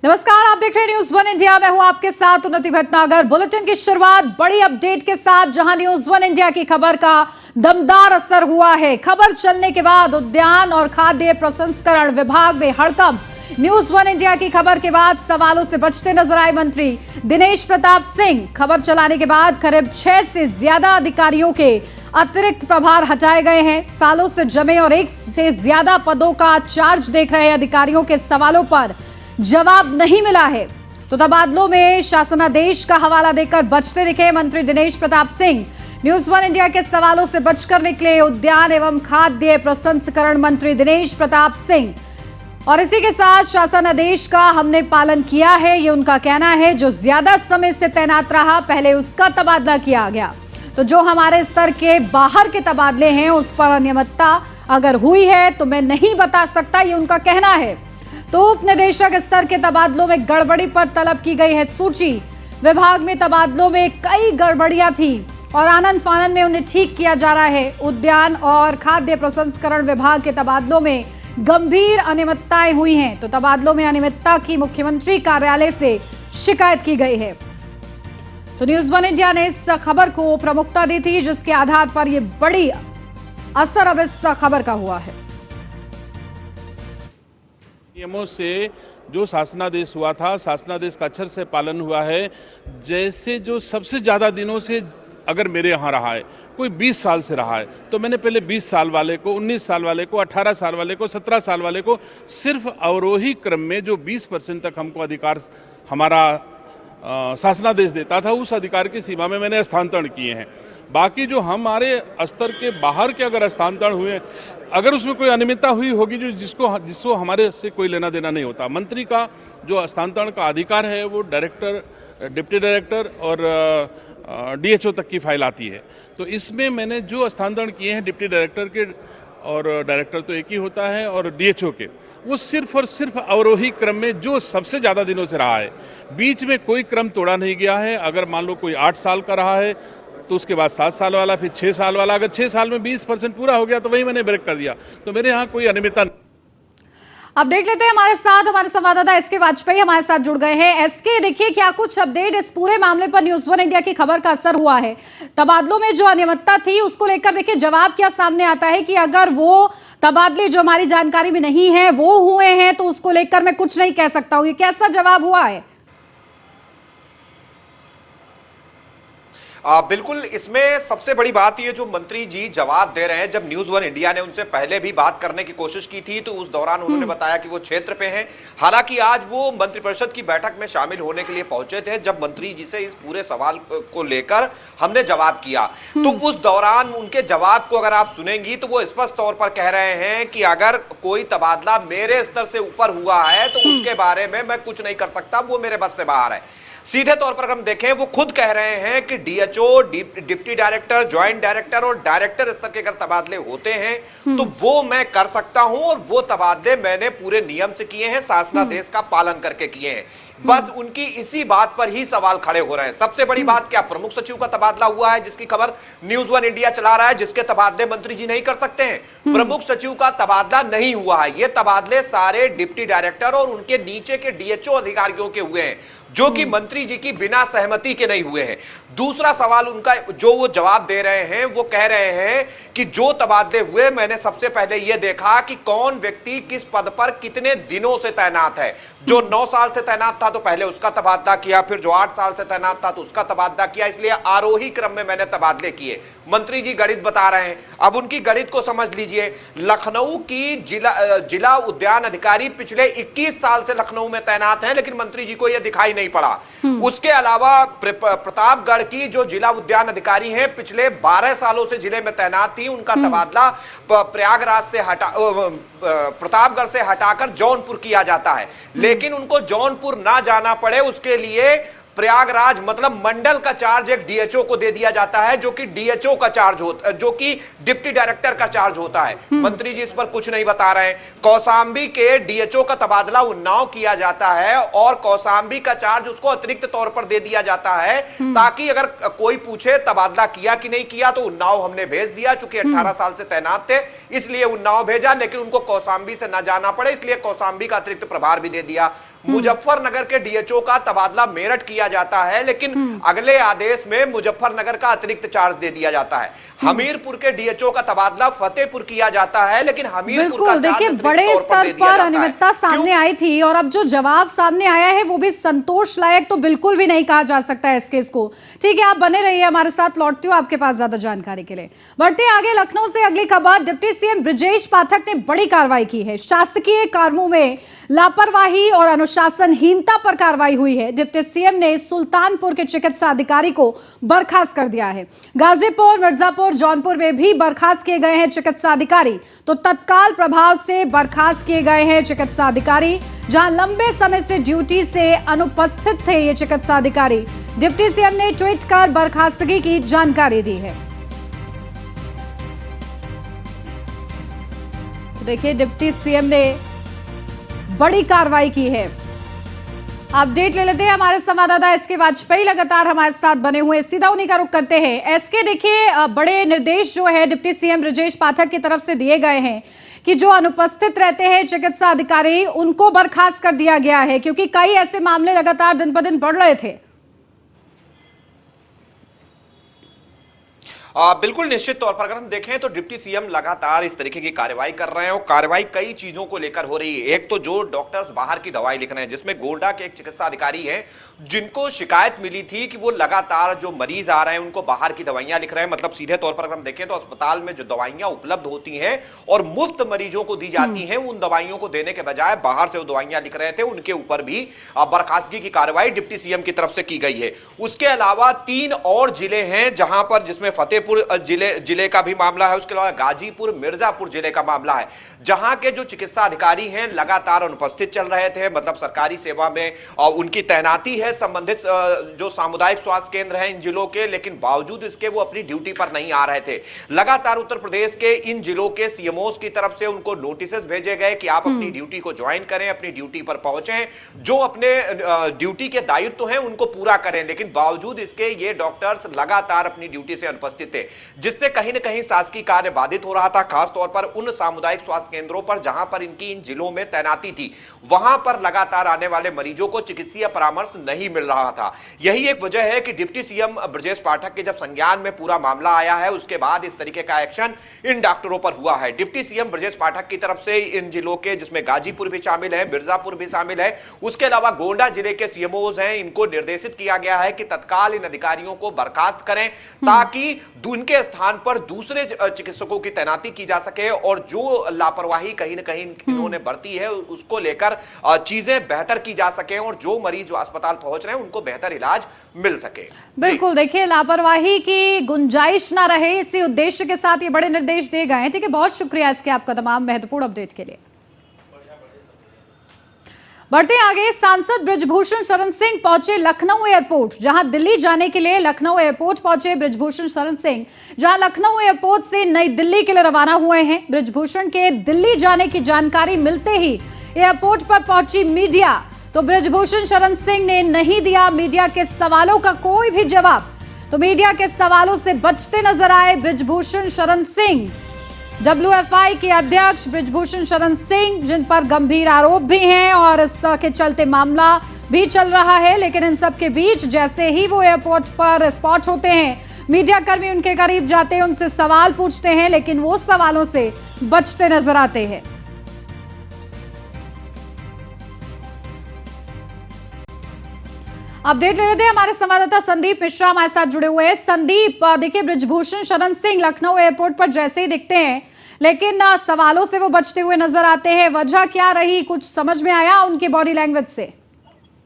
नमस्कार, आप देख रहे हैं न्यूज वन इंडिया। मैं हूं आपके साथ उन्नति भटनागर। बुलेटिन की शुरुआत बड़ी अपडेट के साथ, जहां न्यूज वन इंडिया की खबर का दमदार असर हुआ है। खबर चलने के बाद उद्यान और खाद्य प्रसंस्करण विभाग में हड़कंप। न्यूज वन इंडिया की खबर के बाद सवालों से बचते नजर आए मंत्री दिनेश प्रताप सिंह। खबर चलाने के बाद करीब 6 से ज्यादा अधिकारियों के अतिरिक्त प्रभार हटाए गए हैं। सालों से जमे और 1 से ज्यादा पदों का चार्ज देख रहे अधिकारियों के सवालों पर जवाब नहीं मिला है, तो तबादलों में शासनादेश का हवाला देकर बचते दिखे मंत्री Dinesh Pratap Singh. News one India के सवालों से बचकर निकले उद्यान एवं खाद्य प्रसंस्करण मंत्री दिनेश प्रताप सिंह। और इसी के साथ शासनादेश का हमने पालन किया है, ये उनका कहना है। जो ज्यादा समय से तैनात रहा, पहले उसका तबादला किया गया। तो जो हमारे स्तर के बाहर के तबादले हैं, उस पर अनियमितता अगर हुई है तो मैं नहीं बता सकता, ये उनका कहना है। तो उप निदेशक स्तर के तबादलों में गड़बड़ी पर तलब की गई है सूची। विभाग में तबादलों में कई गड़बड़ियां थी और आनन फानन में उन्हें ठीक किया जा रहा है। उद्यान और खाद्य प्रसंस्करण विभाग के तबादलों में गंभीर अनियमितताएं हुई हैं, तो तबादलों में अनियमितता की मुख्यमंत्री कार्यालय से शिकायत की गई है। तो न्यूज वन इंडिया ने इस खबर को प्रमुखता दी थी, जिसके आधार पर यह बड़ी असर अब इस खबर का हुआ है। नियमों से जो शासनादेश हुआ था, शासनादेश का अक्षर से पालन हुआ है। जैसे जो सबसे ज़्यादा दिनों से अगर मेरे यहाँ रहा है, कोई 20 साल से रहा है, तो मैंने पहले 20 साल वाले को, 19 साल वाले को, 18 साल वाले को, 17 साल वाले को सिर्फ अवरोही क्रम में जो 20% तक हमको अधिकार हमारा शासनादेश देता था, उस अधिकार की सीमा में मैंने स्थानांतरण किए हैं। बाकी जो हमारे स्तर के बाहर के अगर स्थानांतरण हुए, अगर उसमें कोई अनियमितता हुई होगी जिसको हमारे से कोई लेना देना नहीं होता। मंत्री का जो स्थानांतरण का अधिकार है वो डायरेक्टर, डिप्टी डायरेक्टर और डीएचओ तक की फाइल आती है। तो इसमें मैंने जो स्थानांतरण किए हैं डिप्टी डायरेक्टर के, और डायरेक्टर तो एक ही होता है, और डीएचओ के, वो सिर्फ और सिर्फ अवरोही क्रम में जो सबसे ज़्यादा दिनों से रहा है। बीच में कोई क्रम तोड़ा नहीं गया है। अगर मान लो कोई 8 साल का रहा है तो उसके बाद 7 साल वाला, फिर 6 साल वाला। अगर 6 साल में 20% पूरा हो गया तो वही मैंने ब्रेक कर दिया। तो मेरे यहाँ कोई अनियमितता। अब देख लेते हैं हमारे साथ हमारे संवाददाता एसके वाजपेयी हमारे साथ जुड़ गए हैं। एसके, देखिए क्या कुछ अपडेट इस पूरे मामले पर न्यूज वन इंडिया की खबर का असर हुआ है। तबादलों में जो अनियमितता थी उसको लेकर देखिए जवाब क्या सामने आता है कि अगर वो तबादले जो हमारी जानकारी में नहीं है वो हुए हैं तो उसको लेकर मैं कुछ नहीं कह सकता हूँ, ये कैसा जवाब हुआ है? बिल्कुल, इसमें सबसे बड़ी बात ये जो मंत्री जी जवाब दे रहे हैं, जब न्यूज वन इंडिया ने उनसे पहले भी बात करने की कोशिश की थी तो उस दौरान उन्होंने बताया कि वो क्षेत्र पे हैं। हालांकि आज वो मंत्रिपरिषद की बैठक में शामिल होने के लिए पहुंचे थे, जब मंत्री जी से इस पूरे सवाल को लेकर हमने जवाब किया। तो उस दौरान उनके जवाब को अगर आप सुनेंगी तो वो स्पष्ट तौर पर कह रहे हैं कि अगर कोई तबादला मेरे स्तर से ऊपर हुआ है तो उसके बारे में मैं कुछ नहीं कर सकता, वो मेरे बस से बाहर है। सीधे तौर पर हम देखें, वो खुद कह रहे हैं कि DHO, deputy director, joint director और डायरेक्टर स्तर के अगर तबादले होते हैं तो वो मैं कर सकता हूं, और वो तबादले मैंने पूरे नियम से किए हैं, शासनादेश का पालन करके किए हैं। बस उनकी इसी बात पर ही सवाल खड़े हो रहे हैं। सबसे बड़ी बात क्या, प्रमुख सचिव का तबादला हुआ है जिसकी खबर न्यूज वन इंडिया चला रहा है, जिसके तबादले मंत्री जी नहीं कर सकते हैं। प्रमुख सचिव का तबादला नहीं हुआ है। ये तबादले सारे डिप्टी डायरेक्टर और उनके नीचे के डीएचओ अधिकारियों के हुए हैं, जो कि मंत्री जी की बिना सहमति के नहीं हुए हैं। दूसरा सवाल उनका जो वो जवाब दे रहे हैं, वो कह रहे हैं कि जो तबादले हुए, मैंने सबसे पहले यह देखा कि कौन व्यक्ति किस पद पर कितने दिनों से तैनात है। जो 9 साल से तैनात था तो पहले उसका तबादला किया, फिर जो 8 साल से तैनात था तो उसका तबादला किया। इसलिए आरोही क्रम में मैंने तबादले किए। मंत्री जी गणित बता रहे हैं, अब उनकी गणित को समझ लीजिए। लखनऊ की जिला उद्यान अधिकारी पिछले 21 साल से लखनऊ में तैनात हैं, लेकिन मंत्री जी को यह दिखाई नहीं पड़ा। उसके अलावा प्रतापगढ़ की जो जिला उद्यान अधिकारी हैं, पिछले 12 सालों से जिले में तैनात थी, उनका तबादला प्रयागराज से प्रतापगढ़ से हटाकर जौनपुर किया जाता है। लेकिन उनको जौनपुर ना जाना पड़े उसके लिए प्रयागराज मतलब मंडल का चार्ज एक डीएचओ को दे दिया जाता है, जो कि डीएचओ का चार्ज होता है, जो कि डिप्टी डायरेक्टर का चार्ज होता है। मंत्री जी इस पर कुछ नहीं बता रहे हैं। कौशांबी के डीएचओ का तबादला उन्नाव किया जाता है और कौशांबी का चार्ज उसको अतिरिक्त तौर पर दे दिया जाता है, ताकि अगर कोई पूछे तबादला किया कि नहीं किया तो उन्नाव हमने भेज दिया। चूंकि 18 साल से तैनात थे इसलिए उन्नाव भेजा, लेकिन उनको कौशांबी से ना जाना पड़े इसलिए कौशांबी का अतिरिक्त प्रभार भी दे दिया। मुजफ्फरनगर के डीएचओ का तबादला मेरठ किया जाता है, लेकिन अगले आदेश में मुजफ्फरनगर का अतिरिक्त चार्ज दे दिया जाता है। हमीरपुर के डीएचओ का तबादला फतेहपुर किया जाता है, लेकिन हमीरपुर का देखिए बड़े स्तर पर अनियमितता सामने आई थी और अब जो जवाब सामने आया है वो भी संतोष लायक तो बिल्कुल भी नहीं कहा जा सकता है इस केस को। ठीक है, आप बने रहिए हमारे साथ, लौटती हूँ आपके पास ज्यादा जानकारी के लिए। बढ़ते आगे, लखनऊ से अगली खबर। डिप्टी सीएम ब्रजेश पाठक ने बड़ी कार्रवाई की है। शासकीय कामों में लापरवाही और अनुशासनहीनता पर कार्रवाई हुई है। डिप्टी सीएम ने सुल्तानपुर के चिकित्सा अधिकारी को बर्खास्त कर दिया है। गाजीपुर, मिर्जापुर, जौनपुर में भी बर्खास्त किए गए हैं चिकित्सा अधिकारी। तो तत्काल प्रभाव से बर्खास्त किए गए हैं चिकित्सा अधिकारी, जहां लंबे समय से ड्यूटी से अनुपस्थित थे ये चिकित्सा अधिकारी। डिप्टी सीएम ने ट्वीट कर बर्खास्तगी की जानकारी दी है। तो देखिए, डिप्टी सीएम ने बड़ी कार्रवाई की है। अपडेट ले लेते हैं हमारे संवाददाता एसके वाजपेयी लगातार हमारे साथ बने हुए, सीधा उन्हीं का रुख करते हैं। एसके, देखिए बड़े निर्देश जो है डिप्टी सीएम ब्रजेश पाठक की तरफ से दिए गए हैं कि जो अनुपस्थित रहते हैं चिकित्सा अधिकारी उनको बर्खास्त कर दिया गया है, क्योंकि कई ऐसे मामले लगातार दिन ब दिन बढ़ रहे थे। बिल्कुल निश्चित तौर पर अगर हम देखें तो डिप्टी सीएम लगातार इस तरीके की कार्रवाई कर रहे हैं, और कार्रवाई कई चीजों को लेकर हो रही है। एक तो जो डॉक्टर्स बाहर की दवाई लिख रहे हैं, जिसमें गोंडा के एक चिकित्सा अधिकारी हैं जिनको शिकायत मिली थी कि वो लगातार जो मरीज आ रहे हैं उनको बाहर की दवाइयां लिख रहे हैं। मतलब सीधे तौर पर अगर हम देखें तो अस्पताल में जो दवाइयां उपलब्ध होती हैं और मुफ्त मरीजों को दी जाती हैं, उन दवाइयों को देने के बजाय बाहर से वो दवाइयां लिख रहे थे। उनके ऊपर भी बर्खास्तगी की कार्रवाई डिप्टी सीएम की तरफ से की गई है। उसके अलावा 3 और जिले हैं जहां पर, जिसमें फतेहपुर जिले का भी मामला है, उसके अलावा गाजीपुर, मिर्जापुर जिले का मामला है, जहां के जो चिकित्सा अधिकारी हैं लगातार अनुपस्थित चल रहे थे। मतलब सरकारी सेवा में उनकी तैनाती है संबंधित जो सामुदायिक स्वास्थ्य केंद्र हैं इन जिलों के, लेकिन बावजूद इसके वो अपनी ड्यूटी पर नहीं आ रहे थे। लगातार उत्तर प्रदेश के इन जिलों के सीएमओस की तरफ से उनको नोटिस भेजे गए कि आप अपनी ड्यूटी को ज्वाइन करें, अपनी ड्यूटी पर पहुंचें, जो अपने ड्यूटी के दायित्व हैं उनको पूरा करें। लेकिन बावजूद इसके ये डॉक्टर्स लगातार अपनी ड्यूटी से अनुपस्थित थे, जिससे कहीं न कहीं शासकीय कार्य बाधित हो रहा था। खासतौर पर उन सामुदायिक स्वास्थ्य केंद्रों पर जहां पर इनकी इन जिलों में तैनाती थी, वहां पर लगातार आने वाले मरीजों को चिकित्सीय परामर्श नहीं मिल रहा था। यही एक वजह है कि डिप्टी सीएम ब्रजेश पाठक के जब संज्ञान में पूरा मामला आया है, उसके बाद इस तरीके का एक्शन इन डॉक्टरों पर हुआ है। डिप्टी सीएम ब्रजेश पाठक की तरफ से इन जिलों के, जिसमें गाजीपुर भी शामिल है, मिर्जापुर भी शामिल है, उसके अलावा गोंडा जिले के सीएमओज हैं, इनको निर्देशित किया गया है कि तत्काल इन अधिकारियों को बर्खास्त करें, ताकि उनके स्थान पर दूसरे चिकित्सकों की तैनाती की जा सके और जो लापरवाही कहीं न कहीं इन्होंने बरती है उसको लेकर चीजें बेहतर की जा सके और जो मरीज जो अस्पताल पहुंच रहे हैं उनको बेहतर इलाज मिल सके। बिल्कुल, देखिए लापरवाही की गुंजाइश ना रहे, इसी उद्देश्य के साथ ये बड़े निर्देश दिए गए हैं। ठीक है, बहुत शुक्रिया इसके आपका तमाम महत्वपूर्ण अपडेट के लिए। बढ़ते आगे, सांसद बृजभूषण शरण सिंह पहुंचे लखनऊ एयरपोर्ट, जहां दिल्ली जाने के लिए लखनऊ एयरपोर्ट पहुंचे बृजभूषण शरण सिंह, जहां लखनऊ एयरपोर्ट से नई दिल्ली के लिए रवाना हुए हैं। बृजभूषण के दिल्ली जाने की जानकारी मिलते ही एयरपोर्ट पर पहुंची मीडिया, तो बृजभूषण शरण सिंह ने नहीं दिया मीडिया के सवालों का कोई भी जवाब। तो मीडिया के सवालों से बचते नजर आए बृजभूषण शरण सिंह। WFI के अध्यक्ष बृजभूषण शरण सिंह, जिन पर गंभीर आरोप भी हैं और इसके चलते मामला भी चल रहा है, लेकिन इन सब के बीच जैसे ही वो एयरपोर्ट पर स्पॉट होते हैं, मीडिया कर्मी उनके करीब जाते हैं, उनसे सवाल पूछते हैं, लेकिन वो सवालों से बचते नजर आते हैं। अपडेट ले लेते हैं, हमारे संवाददाता संदीप मिश्रा हमारे साथ जुड़े हुए हैं। संदीप, देखिए बृजभूषण शरण सिंह लखनऊ एयरपोर्ट पर जैसे ही दिखते हैं, लेकिन सवालों से वो बचते हुए नजर आते हैं, वजह क्या रही, कुछ समझ में आया उनकी बॉडी लैंग्वेज से?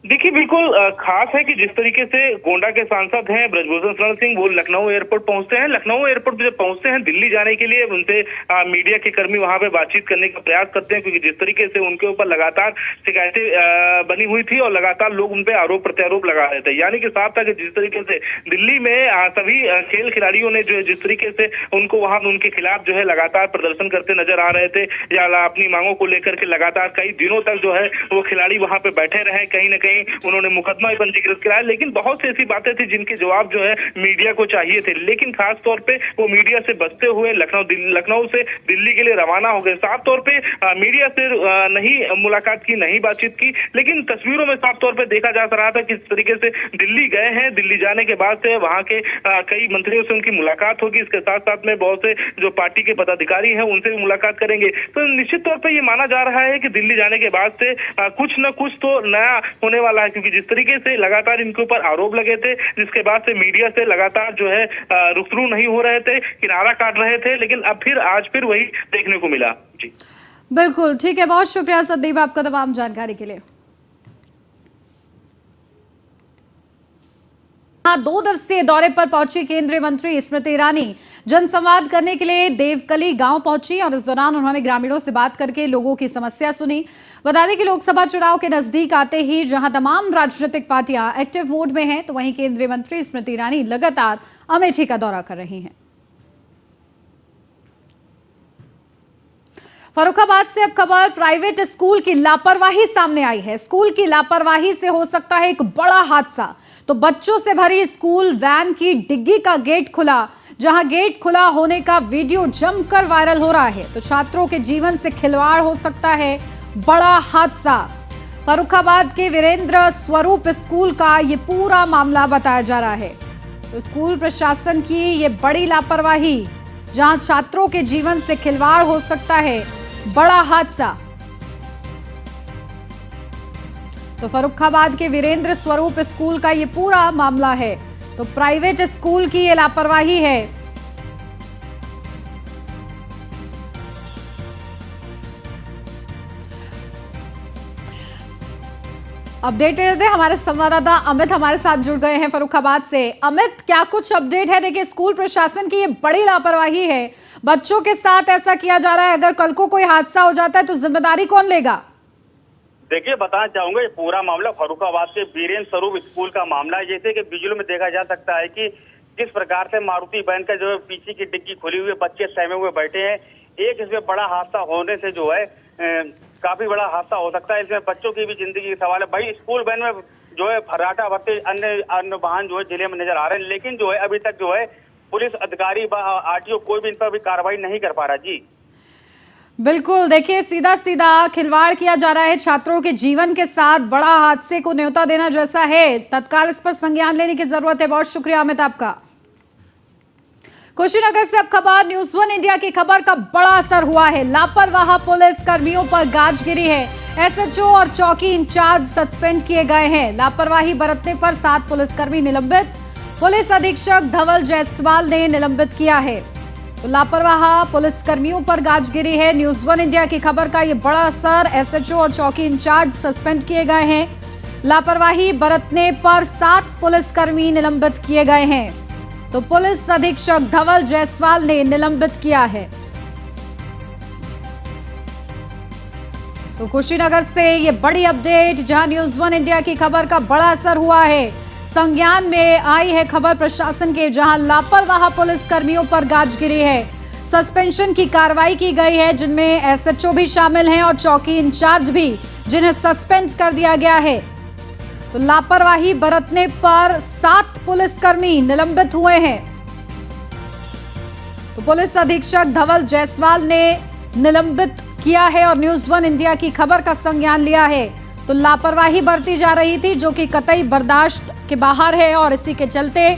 देखिए, बिल्कुल खास है कि जिस तरीके से गोंडा के सांसद हैं बृजभूषण शरण सिंह, वो लखनऊ एयरपोर्ट पहुंचते हैं। लखनऊ एयरपोर्ट जब पहुंचते हैं दिल्ली जाने के लिए, उनसे मीडिया के कर्मी वहां पे बातचीत करने का प्रयास करते हैं, क्योंकि जिस तरीके से उनके ऊपर लगातार शिकायतें बनी हुई थी और लगातार लोग उन पे आरोप प्रत्यारोप लगा रहे थे। यानी कि साफ था कि जिस तरीके से दिल्ली में सभी खेल खिलाड़ियों ने जो जिस तरीके से उनको वहां उनके खिलाफ जो है लगातार प्रदर्शन करते नजर आ रहे थे, या अपनी मांगों को लेकर के लगातार कई दिनों तक जो है वो खिलाड़ी वहां पे बैठे रहे, कहीं ना कहीं वहीं उन्होंने मुकदमा भी पंजीकृत कराया, लेकिन बहुत सी ऐसी बातें थी जिनके जवाब जो है मीडिया को चाहिए थे, लेकिन खास तौर पे वो मीडिया से बचते हुए लखनऊ से दिल्ली के लिए रवाना हो गए। साफ तौर पे मीडिया से नहीं मुलाकात की, नहीं बातचीत की, लेकिन तस्वीरों में साफ तौर पे देखा जा रहा था किस तरीके से दिल्ली गए हैं। दिल्ली जाने के बाद से वहां के कई मंत्रियों से उनकी मुलाकात होगी, इसके साथ साथ में बहुत से जो पार्टी के पदाधिकारी हैं उनसे भी मुलाकात करेंगे। तो निश्चित तौर पर ये माना जा रहा है कि दिल्ली जाने के बाद से कुछ न कुछ तो नया होने वाला है, क्योंकि जिस तरीके से लगातार इनके ऊपर आरोप लगे थे, जिसके बाद से मीडिया से लगातार जो है रुखरू नहीं हो रहे थे, किनारा काट रहे थे, लेकिन अब फिर आज फिर वही देखने को मिला। जी बिल्कुल ठीक है, बहुत शुक्रिया संदीप आपका तमाम जानकारी के लिए। 2 दिवसीय दौरे पर पहुंची केंद्रीय मंत्री स्मृति ईरानी जनसंवाद करने के लिए देवकली गांव पहुंची और इस दौरान उन्होंने ग्रामीणों से बात करके लोगों की समस्या सुनी। बता दें कि लोकसभा चुनाव के नजदीक आते ही जहां तमाम राजनीतिक पार्टियां एक्टिव मोड में हैं, तो वहीं केंद्रीय मंत्री स्मृति ईरानी लगातार अमेठी का दौरा कर रही हैं। फर्रुखाबाद से अब खबर प्राइवेट स्कूल की लापरवाही सामने आई है। स्कूल की लापरवाही से हो सकता है एक बड़ा हादसा। तो बच्चों से भरी स्कूल वैन की डिग्गी का गेट खुला, जहां गेट खुला होने का वीडियो जमकर वायरल हो रहा है। तो छात्रों के जीवन से खिलवाड़ हो सकता है बड़ा हादसा। फर्रुखाबाद के वीरेंद्र स्वरूप स्कूल का ये पूरा मामला बताया जा रहा है। तो स्कूल प्रशासन की ये बड़ी लापरवाही, जहां छात्रों के जीवन से खिलवाड़ हो सकता है बड़ा हादसा। तो फर्रुखाबाद के वीरेंद्र स्वरूप स्कूल का ये पूरा मामला है। तो प्राइवेट स्कूल की ये लापरवाही है। अपडेट देते हैं, हमारे संवाददाता अमित हमारे साथ जुड़ गए हैं फर्रुखाबाद से। अमित, क्या कुछ अपडेट है? देखिए, स्कूल प्रशासन की ये बड़ी लापरवाही है, बच्चों के साथ ऐसा किया जा रहा है। अगर कल को कोई हादसा हो जाता है तो जिम्मेदारी कौन लेगा? देखिए, बताना चाहूंगा ये पूरा मामला फर्रुखाबाद के वीरेंद्र स्वरूप स्कूल का मामला है। जैसे कि विजुअल में देखा जा सकता है कि किस प्रकार से मारुति वैन का जो है पीछे की डिग्गी खुली हुई है, बच्चे सहमे हुए बैठे हैं। एक इसमें बड़ा हादसा होने से जो है काफी बड़ा हादसा हो सकता है। इसमें बच्चों की भी जिंदगी का सवाल है। भाई, स्कूल वैन में जो है फर्राटा भरते अन्य वाहन जो है जिले में नजर आ रहे हैं, लेकिन जो है अभी तक जो है पुलिस अधिकारी आरटीओ कोई भी इन पर भी कार्रवाई नहीं कर पा रहा। जी बिल्कुल, देखिए, सीधा सीधा खिलवाड़ किया जा रहा है छात्रों के जीवन के साथ। बड़ा हादसे को न्योता देना जैसा है, तत्काल इस पर संज्ञान लेने की जरूरत है। बहुत शुक्रिया अमित आपका। कुशीनगर से अब खबर न्यूज़ 1 इंडिया की खबर का बड़ा असर हुआ है। लापरवाह पुलिस कर्मियों पर गाज गिरी है। एसएचओ और चौकी इंचार्ज सस्पेंड किए गए हैं। लापरवाही बरतने पर 7 पुलिसकर्मी निलंबित। पुलिस अधीक्षक धवल जायसवाल ने निलंबित किया है। तो लापरवाह पुलिसकर्मियों पर गाज गिरी है। न्यूज़ 1 इंडिया की खबर का ये बड़ा असर। एसएचओ और चौकी इंचार्ज सस्पेंड किए गए हैं। लापरवाही बरतने पर 7 पुलिसकर्मी निलंबित किए गए हैं। तो पुलिस अधीक्षक धवल जायसवाल ने निलंबित किया है। तो कुशीनगर से ये बड़ी अपडेट, जहां न्यूज़ 1 इंडिया की खबर का बड़ा असर हुआ है। संज्ञान में आई है खबर प्रशासन के, जहां लापरवाह पुलिस कर्मियों पर गाज गिरी है। सस्पेंशन की कार्रवाई की गई है, जिनमें एसएचओ भी शामिल हैं और चौकी इंचार्ज भी, जिन्हें सस्पेंड कर दिया गया है। तो लापरवाही बरतने पर 7 पुलिसकर्मी निलंबित हुए हैं। तो पुलिस अधीक्षक धवल जायसवाल ने निलंबित किया है और न्यूज़ 1 इंडिया की खबर का संज्ञान लिया है। तो लापरवाही बरती जा रही थी, जो कि कतई बर्दाश्त के बाहर है, और इसी के चलते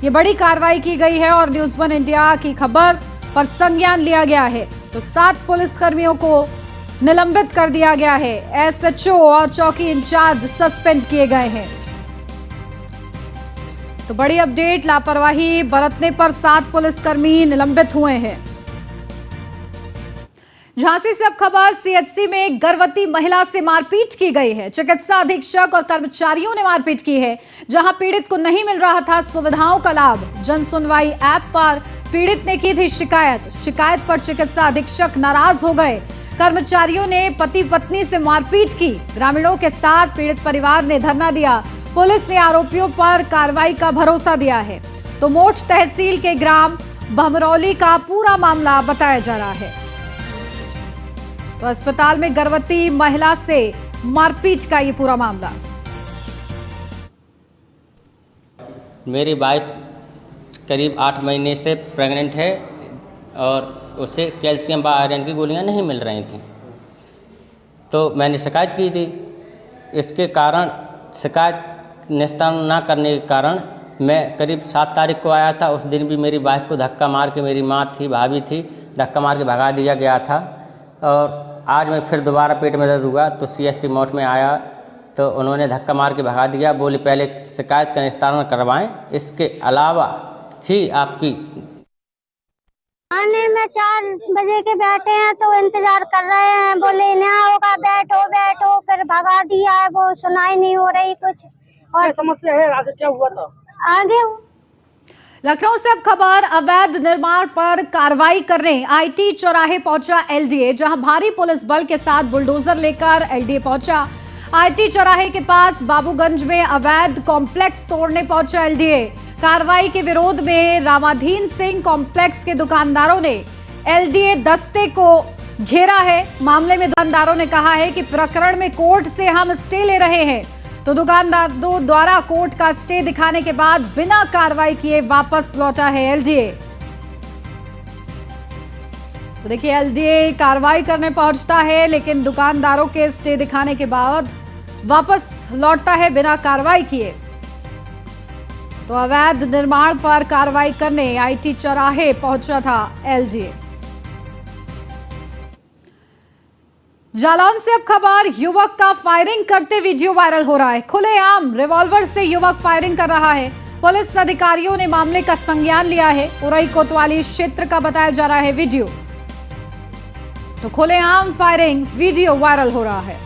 ये बड़ी कार्रवाई की गई है और न्यूज़ 1 इंडिया की खबर पर संज्ञान लिया गया है। तो 7 पुलिसकर्मियों को निलंबित कर दिया गया है। एसएचओ और चौकी इंचार्ज सस्पेंड किए गए हैं। तो बड़ी अपडेट, लापरवाही बरतने पर 7 पुलिसकर्मी निलंबित हुए हैं। झांसी से अब खबर, सीएचसी में गर्भवती महिला से मारपीट की गई है। चिकित्सा अधीक्षक और कर्मचारियों ने मारपीट की है, जहां पीड़ित को नहीं मिल रहा था सुविधाओं का लाभ। जन सुनवाई ऐप पर पीड़ित ने की थी शिकायत पर चिकित्सा अधीक्षक नाराज हो गए। कर्मचारियों ने पति पत्नी से मारपीट की। ग्रामीणों के साथ पीड़ित परिवार ने धरना दिया। पुलिस ने आरोपियों पर कार्रवाई का भरोसा दिया है। तो मोठ तहसील के ग्राम भमरौली का पूरा मामला बताया जा रहा है। तो अस्पताल में गर्भवती महिला से मारपीट का ये पूरा मामला। मेरी वाइफ करीब 8 महीने से प्रेग्नेंट है और उसे कैल्शियम व आयरन की गोलियां नहीं मिल रही थी। तो मैंने शिकायत की थी। इसके कारण शिकायत निस्तारण ना करने के कारण मैं करीब 7 तारीख को आया था। उस दिन भी मेरी वाइफ को धक्का मार के, मेरी माँ थी, भाभी थी, धक्का मार के भगा दिया गया था। और आज मैं फिर दोबारा पेट में दर्द हुआ तो CSC मौत में आया तो उन्होंने धक्का मार के भगा दिया। बोले पहले शिकायत का निस्तारण करवाएं, इसके अलावा ही आपकी। आने में 4 बजे के बैठे हैं तो इंतजार कर रहे हैं, बोले यहाँ होगा, बैठो बैठो, फिर भगा दिया है। वो सुनाई नहीं हो रही कुछ। और समस्या है, आगे क्या हुआ था? आगे लखनऊ से अब खबर, अवैध निर्माण पर कार्रवाई करने IT चौराहे पहुंचा LDA, जहां भारी पुलिस बल के साथ बुलडोजर लेकर LDA पहुंचा। IT चौराहे के पास बाबूगंज में अवैध कॉम्प्लेक्स तोड़ने पहुंचा LDA। कार्रवाई के विरोध में रामाधीन सिंह कॉम्प्लेक्स के दुकानदारों ने LDA दस्ते को घेरा है। मामले में दुकानदारों ने कहा है कि प्रकरण में कोर्ट से हम स्टे ले रहे हैं। तो दुकानदारों द्वारा कोर्ट का स्टे दिखाने के बाद बिना कार्रवाई किए वापस लौटा है LDA। तो देखिए, LDA कार्रवाई करने पहुंचता है लेकिन दुकानदारों के स्टे दिखाने के बाद वापस लौटता है बिना कार्रवाई किए। तो अवैध निर्माण पर कार्रवाई करने IT चौराहे पहुंचा था LDA। जालौन से अब खबर, युवक का फायरिंग करते वीडियो वायरल हो रहा है। खुलेआम रिवॉल्वर से युवक फायरिंग कर रहा है। पुलिस अधिकारियों ने मामले का संज्ञान लिया है। उरई कोतवाली क्षेत्र का बताया जा रहा है वीडियो। तो खुलेआम फायरिंग वीडियो वायरल हो रहा है।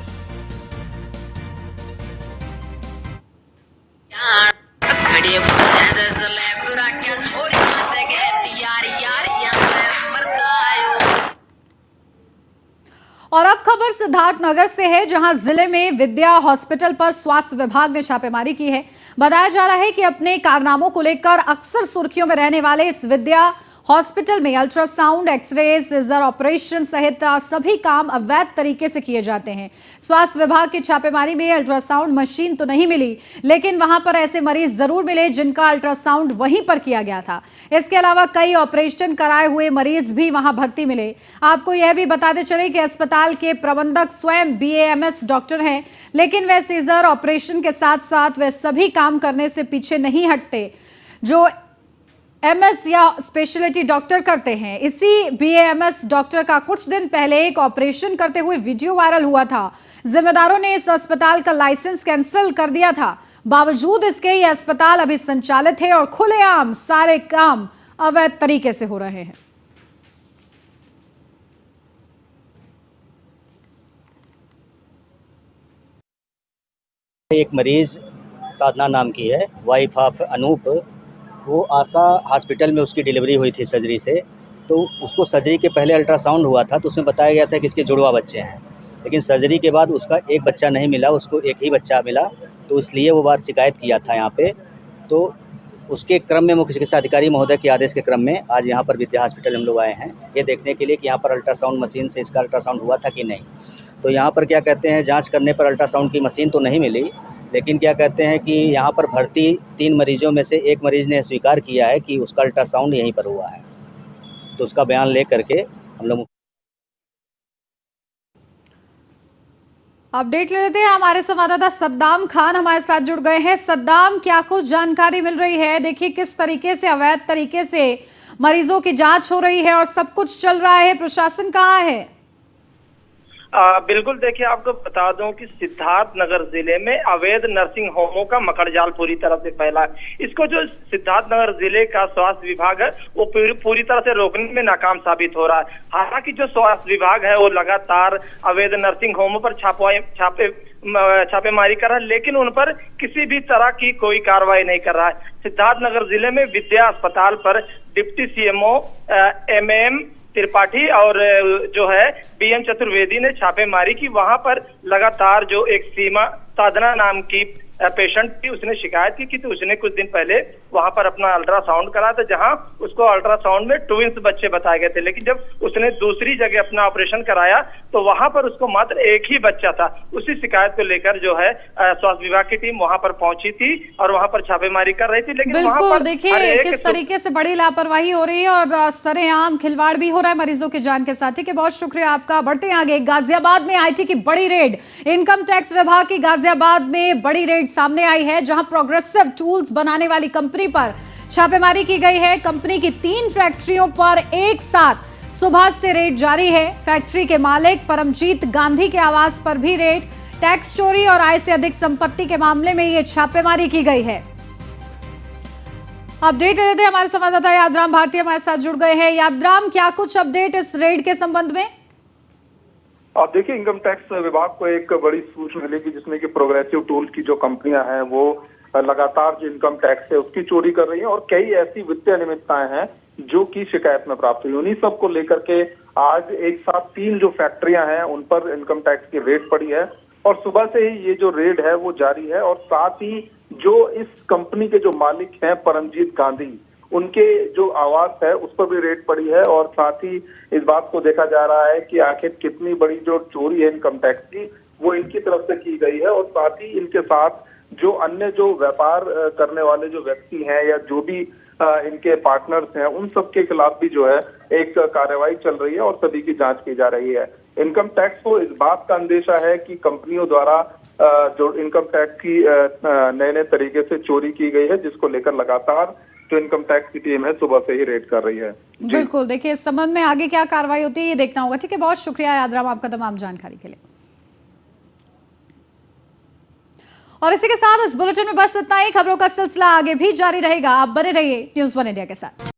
और अब खबर सिद्धार्थनगर से है, जहां जिले में विद्या हॉस्पिटल पर स्वास्थ्य विभाग ने छापेमारी की है। बताया जा रहा है कि अपने कारनामों को लेकर अक्सर सुर्खियों में रहने वाले इस विद्या हॉस्पिटल में अल्ट्रासाउंड, एक्सरे, सीजर ऑपरेशन सहित सभी काम अवैध तरीके से किए जाते हैं। स्वास्थ्य विभाग की छापेमारी में अल्ट्रासाउंड मशीन तो नहीं मिली, लेकिन वहां पर ऐसे मरीज जरूर मिले जिनका अल्ट्रासाउंड वहीं पर किया गया था। इसके अलावा कई ऑपरेशन कराए हुए मरीज भी वहां भर्ती मिले। आपको यह भी बताते चले कि अस्पताल के प्रबंधक स्वयं BAMS डॉक्टर हैं, लेकिन वे सीजर ऑपरेशन के साथ साथ वे सभी काम करने से पीछे नहीं हटते जो MS या स्पेशलिटी डॉक्टर करते हैं। इसी BAMS डॉक्टर का कुछ दिन पहले एक ऑपरेशन करते हुए वीडियो वायरल हुआ था। जिम्मेदारों ने इस अस्पताल का लाइसेंस कैंसिल कर दिया था। बावजूद इसके ये अस्पताल अभी संचालित है और खुलेआम सारे काम अवैध तरीके से हो रहे हैं। एक मरीज साधना नाम की है, वाइफ ऑफ अनूप। वो आशा हॉस्पिटल में उसकी डिलीवरी हुई थी सर्जरी से। तो उसको सर्जरी के पहले अल्ट्रासाउंड हुआ था तो उसमें बताया गया था कि इसके जुड़वा बच्चे हैं, लेकिन सर्जरी के बाद उसका एक बच्चा नहीं मिला, उसको एक ही बच्चा मिला। तो इसलिए वो बार शिकायत किया था यहाँ पे। तो उसके क्रम में मुख्य चिकित्सा अधिकारी महोदय के आदेश के क्रम में आज यहाँ पर विद्या हॉस्पिटल हम लोग आए हैं, ये देखने के लिए कि यहाँ पर अल्ट्रासाउंड मशीन से इसका अल्ट्रासाउंड हुआ था कि नहीं। तो यहाँ पर क्या कहते हैं, जाँच करने पर अल्ट्रासाउंड की मशीन तो नहीं मिली, लेकिन क्या कहते हैं कि यहाँ पर भर्ती 3 मरीजों में से एक मरीज़ ने स्वीकार किया है कि उसका अल्ट्रासाउंड यहीं पर हुआ है। तो उसका बयान ले करके हम लोग अपडेट ले लेते हैं। हमारे संवाददाता सद्दाम खान हमारे साथ जुड़ गए हैं। सद्दाम, क्या कुछ जानकारी मिल रही है? देखिए किस तरीके से अवैध तरीके से मरीजों की जांच हो रही है और सब कुछ चल रहा है, प्रशासन कहाँ है? बिल्कुल, देखिए आपको बता दूं कि सिद्धार्थनगर जिले में अवैध नर्सिंग होमों का मकड़जाल पूरी तरह से फैला है। इसको जो सिद्धार्थनगर जिले का स्वास्थ्य विभाग है वो पूरी तरह से रोकने में नाकाम साबित हो रहा है। हालांकि जो स्वास्थ्य विभाग है वो लगातार अवैध नर्सिंग होमों पर छापेमारी कर रहा है, लेकिन उन पर किसी भी तरह की कोई कार्रवाई नहीं कर रहा है। सिद्धार्थनगर जिले में विद्या अस्पताल पर डिप्टी CMO MM त्रिपाठी और जो है BM चतुर्वेदी ने छापेमारी की। वहां पर लगातार जो एक सीमा साधना नाम की पेशेंट थी, उसने शिकायत की तो उसने कुछ दिन पहले वहां पर अपना अल्ट्रासाउंड करा था, जहां उसको अल्ट्रासाउंड में ट्विंस बच्चे बताए गए थे। लेकिन जब उसने दूसरी जगह अपना ऑपरेशन कराया तो वहां पर उसको मात्र एक ही बच्चा था। उसी शिकायत को लेकर जो है स्वास्थ्य विभाग की टीम वहां पर पहुंची थी और वहां पर छापेमारी कर रही थी। लेकिन वहां बिल्कुल, पर देखिए किस तरीके से बड़ी लापरवाही हो रही है और सरेआम खिलवाड़ भी हो रहा है मरीजों की जान के साथ। ठीक है, बहुत शुक्रिया आपका। बढ़ते हैं आगे। गाजियाबाद में आईटी की बड़ी रेड, इनकम टैक्स विभाग की गाजियाबाद में बड़ी रेड सामने आई है, जहां प्रोग्रेसिव टूल्स बनाने वाली कंपनी पर छापेमारी की गई है। कंपनी की 3 फैक्ट्रियों पर एक साथ सुबह से रेड जारी है। फैक्ट्री के मालिक परमजीत गांधी के आवास पर भी रेड, टैक्स चोरी और आय से अधिक संपत्ति के मामले में ये छापेमारी की गई है। अपडेट ले लेते हैं, हमारे संवाददाता यादराम भारती हमारे साथ जुड़ गए हैं। यादराम, क्या कुछ अपडेट इस रेड के संबंध में? आप देखिए, इनकम टैक्स विभाग को एक बड़ी सूचना मिलेगी जिसमें कि प्रोग्रेसिव टूल की जो कंपनियां हैं वो लगातार जो इनकम टैक्स है उसकी चोरी कर रही हैं और कई ऐसी वित्तीय अनियमितताएं हैं जो कि शिकायत में प्राप्त हुई। उन्हीं सब को लेकर के आज एक साथ 3 जो फैक्ट्रियां हैं उन पर इनकम टैक्स की रेड पड़ी है और सुबह से ही ये जो रेड है वो जारी है। और साथ ही जो इस कंपनी के जो मालिक हैं परमजीत गांधी, उनके जो आवास है उस पर भी रेड पड़ी है और साथ ही इस बात को देखा जा रहा है कि आखिर कितनी बड़ी जो चोरी है इनकम टैक्स की वो इनकी तरफ से की गई है। और साथ ही इनके साथ जो अन्य जो व्यापार करने वाले जो व्यक्ति हैं या जो भी इनके पार्टनर्स हैं उन सब के खिलाफ भी जो है एक कार्रवाई चल रही है और सभी की जांच की जा रही है। इनकम टैक्स को इस बात का अंदेशा है कि कंपनियों द्वारा जो इनकम टैक्स की नए नए तरीके से चोरी की गई है, जिसको लेकर लगातार जो इनकम टैक्स की टीम है सुबह से ही रेड कर रही है। बिल्कुल, देखिए इस संबंध में आगे क्या कार्रवाई होती है ये देखना होगा। ठीक है, बहुत शुक्रिया यादराम आपका तमाम जानकारी के लिए। और इसी के साथ इस बुलेटिन में बस इतना ही। खबरों का सिलसिला आगे भी जारी रहेगा, आप बने रहिए न्यूज़ 1 इंडिया के साथ।